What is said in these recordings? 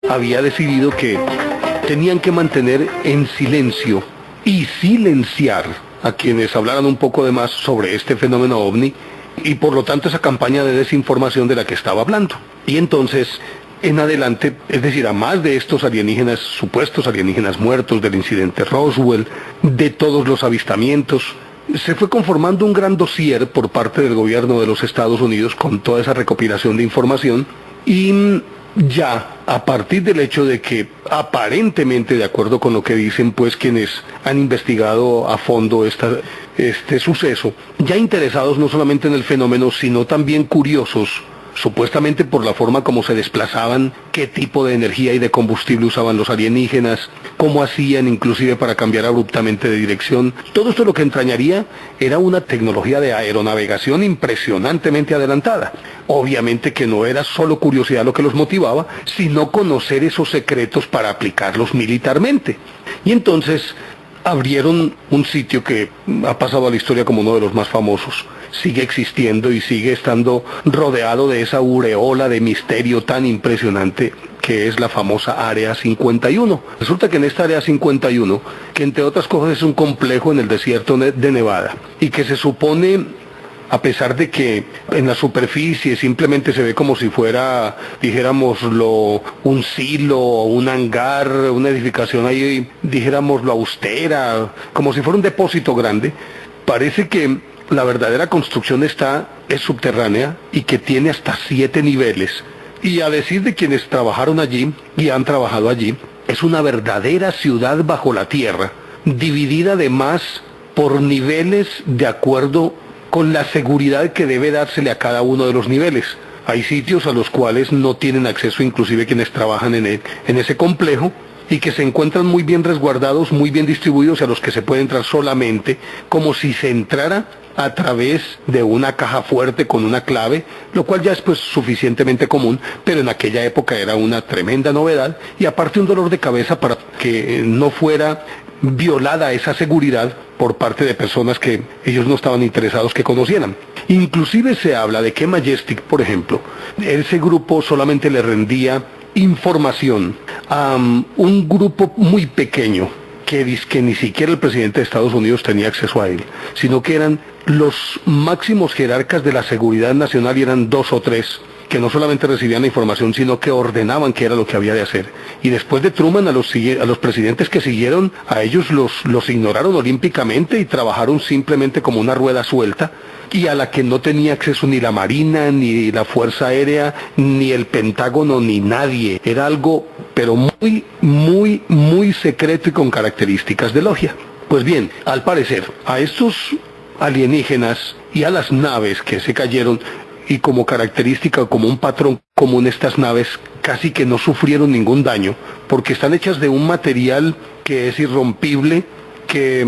había decidido que tenían que mantener en silencio y silenciar a quienes hablaran un poco de más sobre este fenómeno ovni y por lo tanto esa campaña de desinformación de la que estaba hablando. Y entonces, en adelante, es decir, a más de estos alienígenas, supuestos alienígenas muertos, del incidente Roswell, de todos los avistamientos, se fue conformando un gran dossier por parte del gobierno de los Estados Unidos con toda esa recopilación de información y ya a partir del hecho de que aparentemente, de acuerdo con lo que dicen pues quienes han investigado a fondo este suceso, ya interesados no solamente en el fenómeno, sino también curiosos, supuestamente por la forma como se desplazaban, qué tipo de energía y de combustible usaban los alienígenas, cómo hacían inclusive para cambiar abruptamente de dirección. Todo esto lo que entrañaría era una tecnología de aeronavegación impresionantemente adelantada. Obviamente que no era solo curiosidad lo que los motivaba, sino conocer esos secretos para aplicarlos militarmente. Y entonces abrieron un sitio que ha pasado a la historia como uno de los más famosos. Sigue existiendo y sigue estando rodeado de esa aureola de misterio tan impresionante que es la famosa Área 51. Resulta que en esta Área 51, que entre otras cosas es un complejo en el desierto de Nevada, y que se supone, a pesar de que en la superficie simplemente se ve como si fuera, dijéramoslo, un silo, un hangar, una edificación ahí, dijéramoslo, austera, como si fuera un depósito grande, parece que la verdadera construcción es subterránea y que tiene hasta 7 niveles. Y a decir de quienes trabajaron allí y han trabajado allí, es una verdadera ciudad bajo la tierra, dividida además por niveles de acuerdo con la seguridad que debe dársele a cada uno de los niveles. Hay sitios a los cuales no tienen acceso inclusive quienes trabajan en ese complejo y que se encuentran muy bien resguardados, muy bien distribuidos, y a los que se puede entrar solamente como si se entrara a través de una caja fuerte con una clave, lo cual ya es pues suficientemente común, pero en aquella época era una tremenda novedad y aparte un dolor de cabeza para que no fuera violada esa seguridad por parte de personas que ellos no estaban interesados que conocieran. Inclusive se habla de que Majestic, por ejemplo, ese grupo solamente le rendía información a un grupo muy pequeño que ni siquiera el presidente de Estados Unidos tenía acceso a él, sino que eran los máximos jerarcas de la seguridad nacional y eran 2 o 3 que no solamente recibían la información, sino que ordenaban qué era lo que había de hacer. Y después de Truman, a los presidentes que siguieron, a ellos los ignoraron olímpicamente y trabajaron simplemente como una rueda suelta, y a la que no tenía acceso ni la Marina, ni la Fuerza Aérea, ni el Pentágono, ni nadie. Era algo, pero muy, muy, muy secreto y con características de logia. Pues bien, al parecer, a estos alienígenas y a las naves que se cayeron, y como característica, como un patrón común, estas naves casi que no sufrieron ningún daño, porque están hechas de un material que es irrompible, que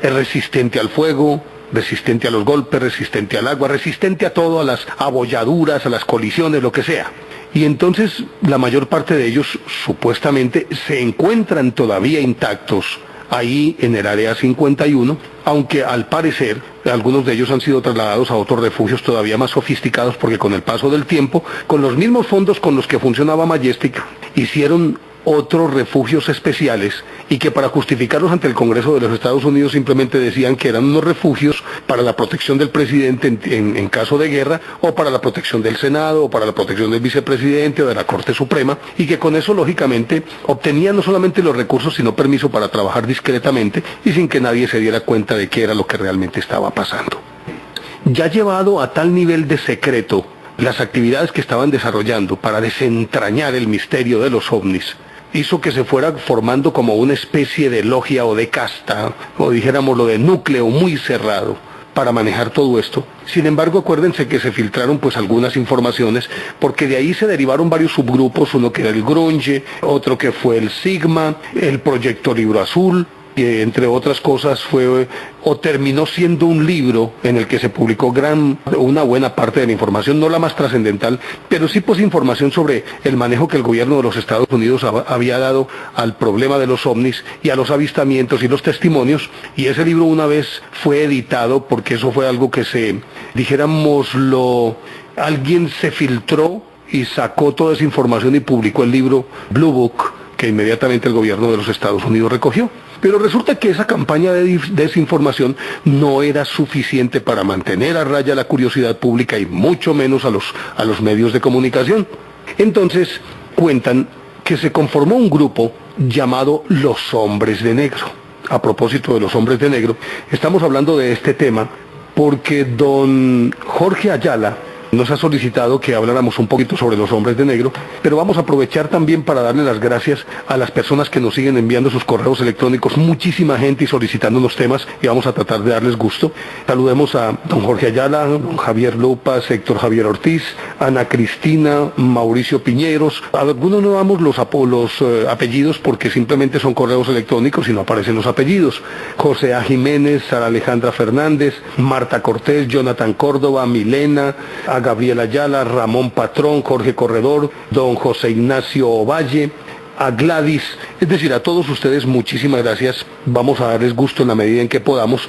es resistente al fuego, resistente a los golpes, resistente al agua, resistente a todo, a las abolladuras, a las colisiones, lo que sea. Y entonces la mayor parte de ellos supuestamente se encuentran todavía intactos ahí en el Área 51, aunque al parecer algunos de ellos han sido trasladados a otros refugios todavía más sofisticados, porque con el paso del tiempo, con los mismos fondos con los que funcionaba Majestic, hicieron otros refugios especiales y que para justificarlos ante el Congreso de los Estados Unidos simplemente decían que eran unos refugios para la protección del presidente en caso de guerra, o para la protección del Senado, o para la protección del vicepresidente o de la Corte Suprema, y que con eso lógicamente obtenían no solamente los recursos sino permiso para trabajar discretamente y sin que nadie se diera cuenta de qué era lo que realmente estaba pasando. Ya llevado a tal nivel de secreto las actividades que estaban desarrollando para desentrañar el misterio de los ovnis, hizo que se fuera formando como una especie de logia o de casta, o dijéramos lo de núcleo muy cerrado para manejar todo esto. Sin embargo, acuérdense que se filtraron pues algunas informaciones, porque de ahí se derivaron varios subgrupos, uno que era el Grunge, otro que fue el Sigma, el Proyecto Libro Azul, que entre otras cosas fue o terminó siendo un libro en el que se publicó una buena parte de la información, no la más trascendental, pero sí pues información sobre el manejo que el gobierno de los Estados Unidos había dado al problema de los ovnis y a los avistamientos y los testimonios, y ese libro una vez fue editado, porque eso fue algo que alguien se filtró y sacó toda esa información y publicó el libro Blue Book, que inmediatamente el gobierno de los Estados Unidos recogió. Pero resulta que esa campaña de desinformación no era suficiente para mantener a raya la curiosidad pública y mucho menos a los medios de comunicación. Entonces cuentan que se conformó un grupo llamado Los Hombres de Negro. A propósito de los Hombres de Negro, estamos hablando de este tema porque don Jorge Ayala nos ha solicitado que habláramos un poquito sobre los Hombres de Negro, pero vamos a aprovechar también para darle las gracias a las personas que nos siguen enviando sus correos electrónicos, muchísima gente y solicitándonos temas, y vamos a tratar de darles gusto. Saludemos a don Jorge Ayala, don Javier Lupas, Héctor Javier Ortiz, Ana Cristina, Mauricio Piñeros. A algunos no damos los apellidos porque simplemente son correos electrónicos y no aparecen los apellidos. José A. Jiménez, Sara Alejandra Fernández, Marta Cortés, Jonathan Córdoba, Milena, a Gabriela Ayala, Ramón Patrón, Jorge Corredor, don José Ignacio Ovalle, a Gladys, es decir, a todos ustedes muchísimas gracias. Vamos a darles gusto en la medida en que podamos,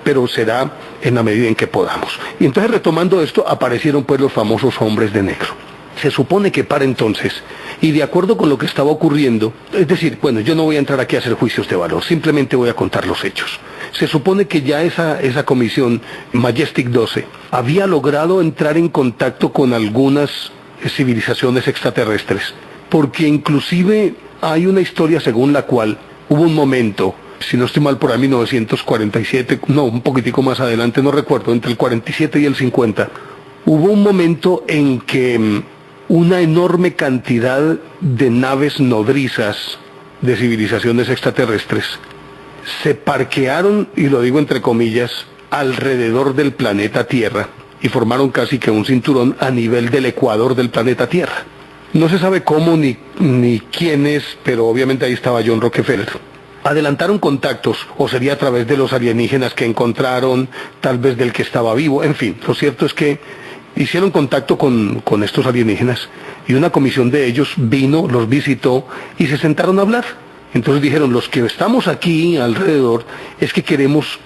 pero será en la medida en que podamos. Y entonces, retomando esto, aparecieron pues los famosos Hombres de Negro. Se supone que para entonces, y de acuerdo con lo que estaba ocurriendo, es decir, bueno, yo no voy a entrar aquí a hacer juicios de valor, simplemente voy a contar los hechos. Se supone que ya esa comisión, Majestic 12, había logrado entrar en contacto con algunas civilizaciones extraterrestres, porque inclusive hay una historia según la cual hubo un momento, si no estoy mal por ahí 1947, no, un poquitico más adelante, no recuerdo, entre el 47 y el 50, hubo un momento en que una enorme cantidad de naves nodrizas de civilizaciones extraterrestres se parquearon, y lo digo entre comillas, alrededor del planeta Tierra y formaron casi que un cinturón a nivel del ecuador del planeta Tierra. No se sabe cómo ni quién es, pero obviamente ahí estaba John Rockefeller. Adelantaron contactos, o sería a través de los alienígenas que encontraron, tal vez del que estaba vivo, en fin, lo cierto es que hicieron contacto con estos alienígenas y una comisión de ellos vino, los visitó y se sentaron a hablar. Entonces dijeron, los que estamos aquí alrededor es que queremos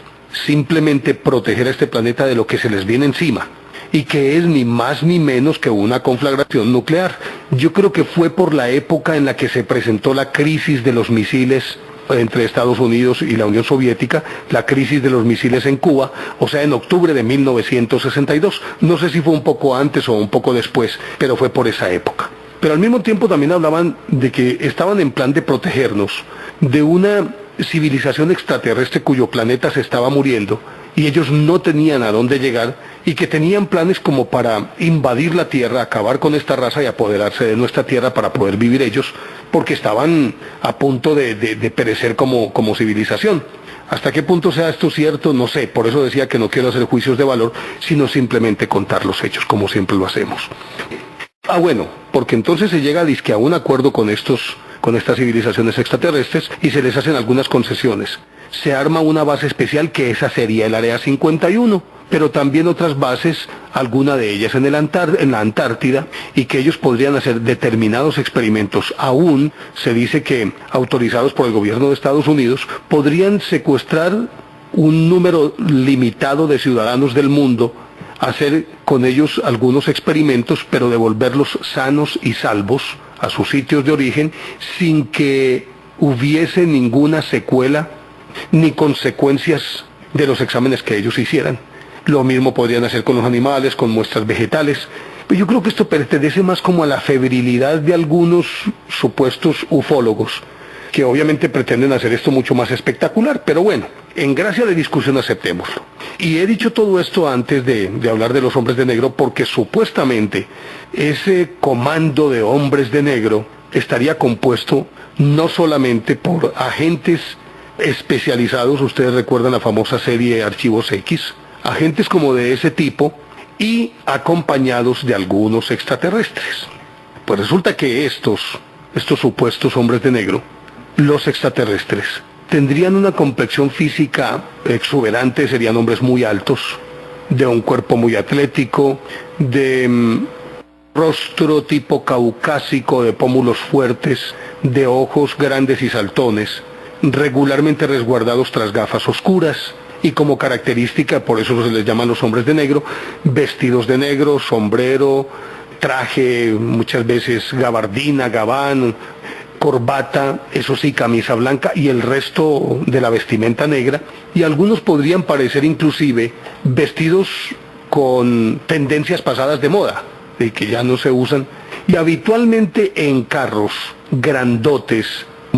simplemente proteger a este planeta de lo que se les viene encima, y que es ni más ni menos que una conflagración nuclear. Yo creo que fue por la época en la que se presentó la crisis de los misiles entre Estados Unidos y la Unión Soviética, la crisis de los misiles en Cuba, o sea, en octubre de 1962. No sé si fue un poco antes o un poco después, pero fue por esa época. Pero al mismo tiempo también hablaban de que estaban en plan de protegernos de una civilización extraterrestre cuyo planeta se estaba muriendo y ellos no tenían a dónde llegar, y que tenían planes como para invadir la Tierra, acabar con esta raza y apoderarse de nuestra Tierra para poder vivir ellos, porque estaban a punto de perecer como civilización. ¿Hasta qué punto sea esto cierto? No sé, por eso decía que no quiero hacer juicios de valor, sino simplemente contar los hechos, como siempre lo hacemos. Bueno, porque entonces se llega a un acuerdo con estas civilizaciones extraterrestres y se les hacen algunas concesiones. Se arma una base especial, que esa sería el Área 51, pero también otras bases, alguna de ellas en la Antártida, y que ellos podrían hacer determinados experimentos. Aún se dice que, autorizados por el gobierno de Estados Unidos, podrían secuestrar un número limitado de ciudadanos del mundo, hacer con ellos algunos experimentos, pero devolverlos sanos y salvos a sus sitios de origen, sin que hubiese ninguna secuela ni consecuencias de los exámenes que ellos hicieran. Lo mismo podrían hacer con los animales, con muestras vegetales. Pero yo creo que esto pertenece más como a la febrilidad de algunos supuestos ufólogos, que obviamente pretenden hacer esto mucho más espectacular. Pero bueno, en gracia de discusión aceptémoslo. Y he dicho todo esto antes de hablar de los Hombres de Negro, porque supuestamente ese comando de Hombres de Negro estaría compuesto no solamente por agentes especializados, ustedes recuerdan la famosa serie Archivos X, agentes como de ese tipo, y acompañados de algunos extraterrestres. Pues resulta que estos supuestos Hombres de Negro, los extraterrestres, tendrían una complexión física exuberante, serían hombres muy altos, de un cuerpo muy atlético, de rostro tipo caucásico, de pómulos fuertes, de ojos grandes y saltones, regularmente resguardados tras gafas oscuras, y como característica, por eso se les llaman los Hombres de Negro, vestidos de negro, sombrero, traje, muchas veces gabardina, gabán, corbata, eso sí, camisa blanca y el resto de la vestimenta negra, y algunos podrían parecer inclusive vestidos con tendencias pasadas de moda, de que ya no se usan, y habitualmente en carros grandotes,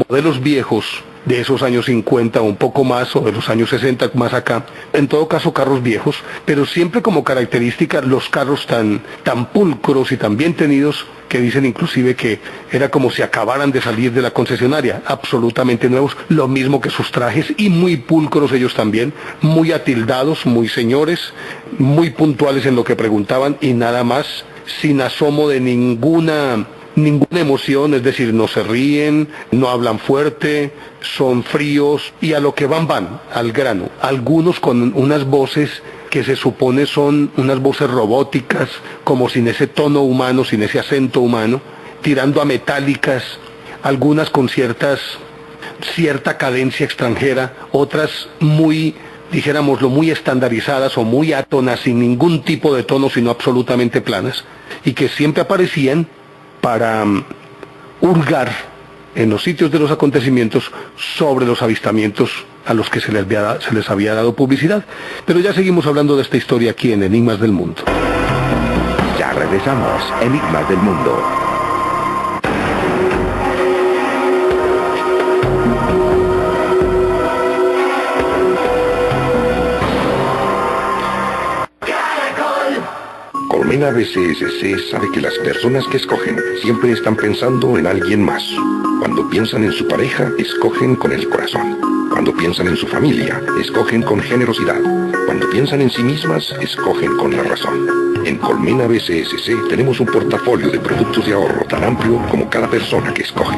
modelos viejos, de esos años 50 o un poco más, o de los años 60 más acá, en todo caso carros viejos, pero siempre como característica los carros tan pulcros y tan bien tenidos, que dicen inclusive que era como si acabaran de salir de la concesionaria, absolutamente nuevos, lo mismo que sus trajes, y muy pulcros ellos también, muy atildados, muy señores, muy puntuales en lo que preguntaban y nada más, sin asomo de ninguna emoción, es decir, no se ríen, no hablan fuerte, son fríos y a lo que van, al grano. Algunos con unas voces que se supone son unas voces robóticas, como sin ese tono humano, sin ese acento humano, tirando a metálicas, algunas con cierta cadencia extranjera, otras muy, dijéramoslo, muy estandarizadas o muy átonas, sin ningún tipo de tono, sino absolutamente planas, y que siempre aparecían para hurgar en los sitios de los acontecimientos sobre los avistamientos a los que se les había dado publicidad. Pero ya seguimos hablando de esta historia aquí en Enigmas del Mundo. Ya regresamos, Enigmas del Mundo. Colmena BCSC sabe que las personas que escogen siempre están pensando en alguien más. Cuando piensan en su pareja, escogen con el corazón. Cuando piensan en su familia, escogen con generosidad. Cuando piensan en sí mismas, escogen con la razón. En Colmena BCSC tenemos un portafolio de productos de ahorro tan amplio como cada persona que escoge.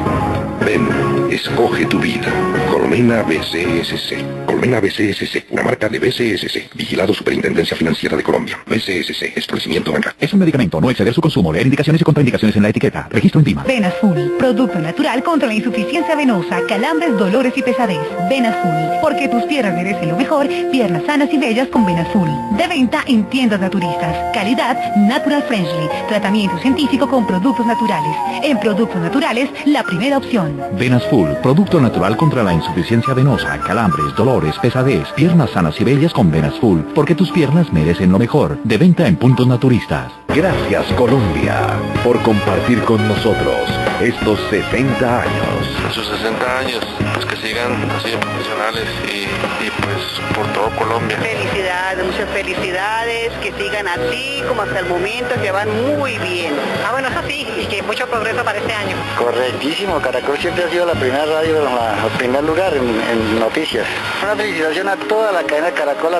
Ven, escoge tu vida. Colmena BCSC. Colmena BCSC, una marca de BCSC, vigilado Superintendencia Financiera de Colombia. BCSC, establecimiento bancario. Es un medicamento, no exceder su consumo, leer indicaciones y contraindicaciones en la etiqueta. Registro en DIMA. Venazul, producto natural contra la insuficiencia venosa, calambres, dolores y pesadez. Venazul, porque tus piernas merecen lo mejor, piernas sanas y bellas con Venazul. De venta en tiendas naturistas. Calidad Natural Friendly. Tratamiento científico con productos naturales. En productos naturales, la primera opción. Venasfull, producto natural contra la insuficiencia venosa, calambres, dolores, pesadez, piernas sanas y bellas con Venasfull, porque tus piernas merecen lo mejor. De venta en puntos naturistas. Gracias, Colombia, por compartir con nosotros estos 60 años. En sus 60 años, pues que sigan así de profesionales y pues por todo Colombia. Felicidades, muchas felicidades, que sigan así como hasta el momento, que van muy bien. Bueno, eso sí, y que mucho progreso para este año. Correctísimo, Caracol siempre ha sido la primera radio, el primer lugar en noticias. Una felicitación a toda la cadena Caracol, a